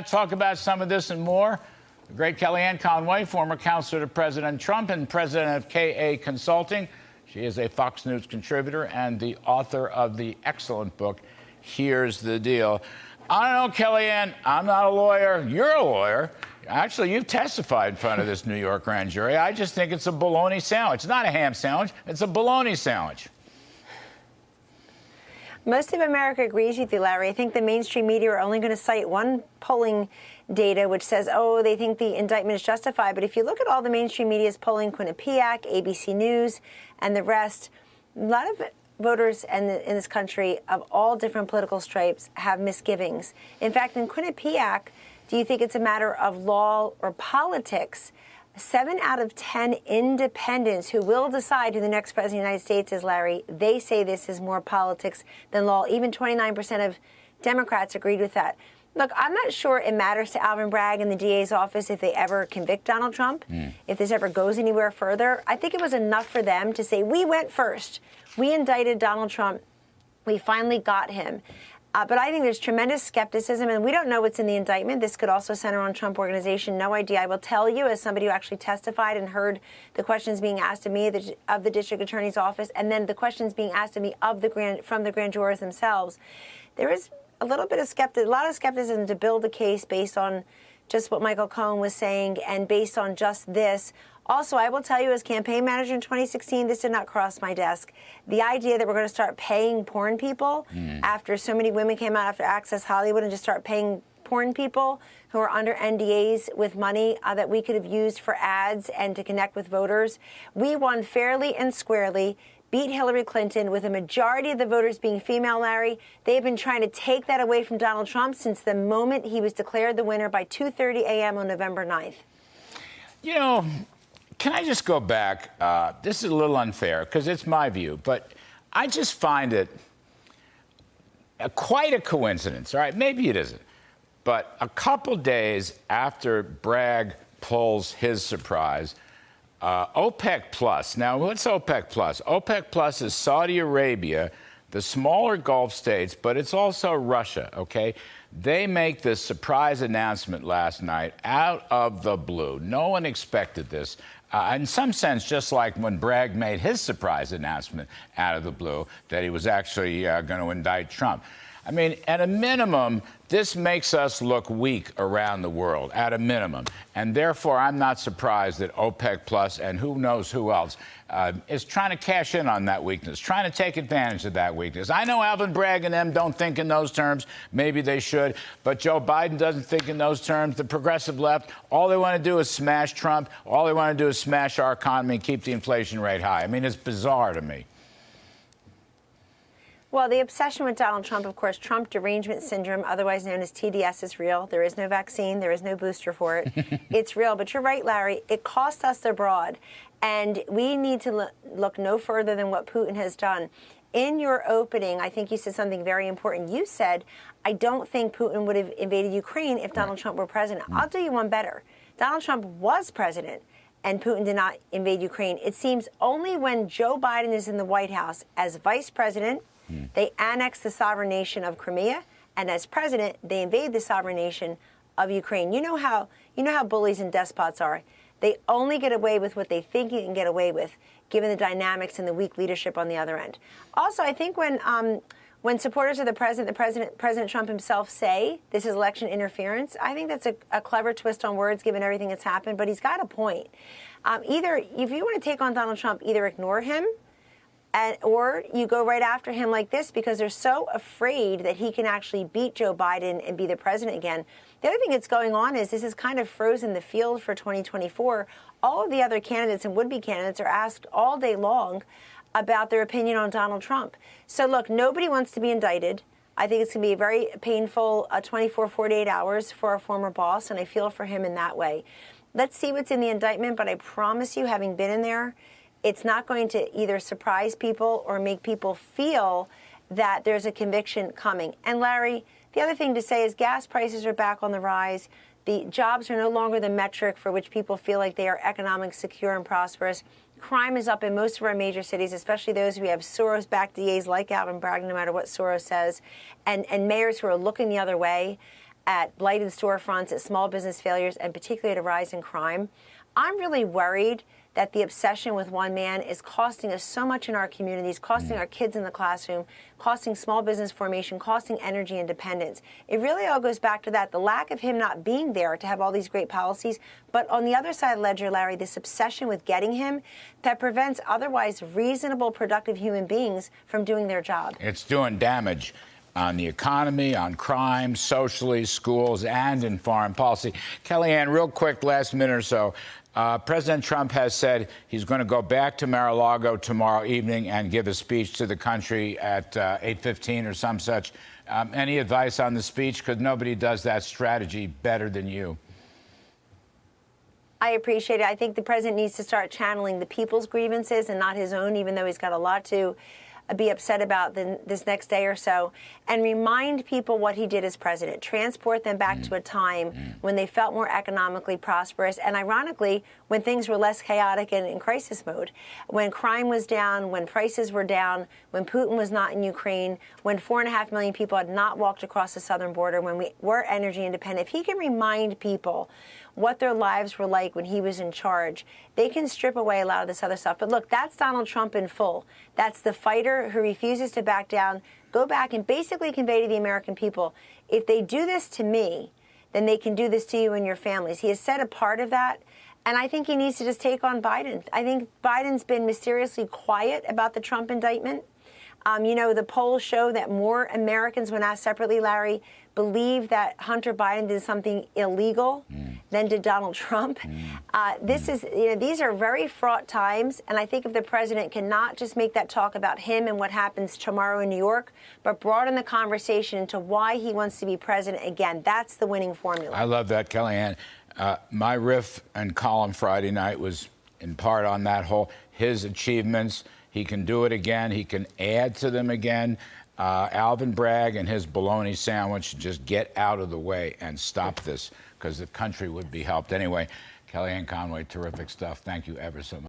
Talk about some of this and more. The great Kellyanne Conway, former counselor to President Trump and president of KA Consulting. She is a Fox News contributor and the author of the excellent book, Here's the Deal. I don't know, Kellyanne, I'm not a lawyer. You're a lawyer. Actually, you've testified in front of this New York grand jury. I just think it's a bologna sandwich. It's not a ham sandwich. It's a bologna sandwich. Most of America agrees with you, Larry. I think the mainstream media are only going to cite one polling data which says, oh, they think the indictment is justified. But if you look at all the mainstream media's polling, Quinnipiac, ABC News, and the rest, a lot of voters in this country of all different political stripes have misgivings. In fact, in Quinnipiac, do you think it's a matter of law or politics? 7 out of 10 independents who will decide who the next president of the United States is, Larry, they say this is more politics than law. Even 29% of Democrats agreed with that. Look, I'm not sure it matters to Alvin Bragg and the DA's office if they ever convict Donald Trump, if this ever goes anywhere further. I think it was enough for them to say, we went first. We indicted Donald Trump. We finally got him. But I think there's tremendous skepticism, and we don't know what's in the indictment. This could also center on Trump Organization. No idea. I will tell you, as somebody who actually testified and heard the questions being asked of me of the district attorney's office, and then the questions being asked of me from the grand jurors themselves, there is a lot of skepticism to build a case based on just what Michael Cohen was saying and based on just this. Also, I will tell you, as campaign manager in 2016, this did not cross my desk. The idea that we're going to start paying porn people after so many women came out after Access Hollywood and just start paying porn people who are under NDAs with money that we could have used for ads and to connect with voters. We won fairly and squarely, beat Hillary Clinton with a majority of the voters being female, Larry. They've been trying to take that away from Donald Trump since the moment he was declared the winner by 2:30 a.m. on November 9th. You know, can I just go back? This is a little unfair because it's my view, but I just find it quite a coincidence. All right, maybe it isn't. But a couple days after Bragg pulls his surprise, OPEC Plus. Now, what's OPEC Plus? OPEC Plus is Saudi Arabia, the smaller Gulf states, but it's also Russia, okay? They make this surprise announcement last night out of the blue. No one expected this. In some sense, just like when Bragg made his surprise announcement out of the blue that he was actually going to indict Trump. I mean, at a minimum, this makes us look weak around the world, at a minimum. And therefore, I'm not surprised that OPEC Plus and who knows who else is trying to cash in on that weakness, trying to take advantage of that weakness. I know Alvin Bragg and them don't think in those terms. Maybe they should. But Joe Biden doesn't think in those terms. The progressive left, all they want to do is smash Trump. All they want to do is smash our economy and keep the inflation rate high. I mean, it's bizarre to me. Well, the obsession with Donald Trump, of course, Trump derangement syndrome, otherwise known as TDS, is real. There is no vaccine. There is no booster for it. It's real. But you're right, Larry. It cost us abroad. And we need to look no further than what Putin has done. In your opening, I think you said something very important. You said, I don't think Putin would have invaded Ukraine if Donald Trump were president. I'll do you one better. Donald Trump was president, and Putin did not invade Ukraine. It seems only when Joe Biden is in the White House as vice president, they annex the sovereign nation of Crimea, and as president, they invade the sovereign nation of Ukraine. You know how bullies and despots are. They only get away with what they think you can get away with, given the dynamics and the weak leadership on the other end. Also, I think when supporters of the President Trump himself say this is election interference, I think that's a clever twist on words, given everything that's happened. But he's got a point. Either, if you want to take on Donald Trump, either ignore him, or you go right after him like this because they're so afraid that he can actually beat Joe Biden and be the president again. The other thing that's going on is this is kind of frozen the field for 2024. All of the other candidates and would-be candidates are asked all day long about their opinion on Donald Trump. So, look, nobody wants to be indicted. I think it's going to be a very painful 24, 48 hours for our former boss, and I feel for him in that way. Let's see what's in the indictment, but I promise you, having been in there, it's not going to either surprise people or make people feel that there's a conviction coming. And Larry, the other thing to say is gas prices are back on the rise. The jobs are no longer the metric for which people feel like they are economically secure and prosperous. Crime is up in most of our major cities, especially those who have Soros-backed DAs like Alvin Bragg, no matter what Soros says, and mayors who are looking the other way. at blighted storefronts, at small business failures, and particularly at a rise in crime. I'm really worried that the obsession with one man is costing us so much in our communities, costing our kids in the classroom, costing small business formation, costing energy independence. It really all goes back to that, the lack of him not being there to have all these great policies. But on the other side of the ledger, Larry, this obsession with getting him that prevents otherwise reasonable, productive human beings from doing their job. It's doing damage on the economy, on crime, socially, schools, and in foreign policy. Kellyanne, real quick, last minute or so. President Trump has said he's going to go back to Mar-a-Lago tomorrow evening and give a speech to the country at 8:15 or some such. Any advice on the speech? Because nobody does that strategy better than you. I appreciate it. I think the president needs to start channeling the people's grievances and not his own, even though he's got a lot to be upset about this next day or so, and remind people what he did as president, transport them back to a time when they felt more economically prosperous, and ironically, when things were less chaotic and in crisis mode, when crime was down, when prices were down, when Putin was not in Ukraine, when 4.5 million people had not walked across the southern border, when we were energy independent. If he can remind people what their lives were like when he was in charge, they can strip away a lot of this other stuff. But look, that's Donald Trump in full. That's the fighter who refuses to back down, go back and basically convey to the American people, if they do this to me, then they can do this to you and your families. He has said a part of that, and I think he needs to just take on Biden. I think Biden's been mysteriously quiet about the Trump indictment. You know, the polls show that more Americans, when asked separately, Larry, believe that Hunter Biden did something illegal than did Donald Trump. These are very fraught times, and I think if the president cannot just make that talk about him and what happens tomorrow in New York, but broaden the conversation into why he wants to be president again, that's the winning formula. I love that, Kellyanne. My riff and column Friday night was in part on that whole, his achievements. He can do it again. He can add to them again. Alvin Bragg and his bologna sandwich, just get out of the way and stop this, because the country would be helped. Anyway, Kellyanne Conway, terrific stuff. Thank you ever so much.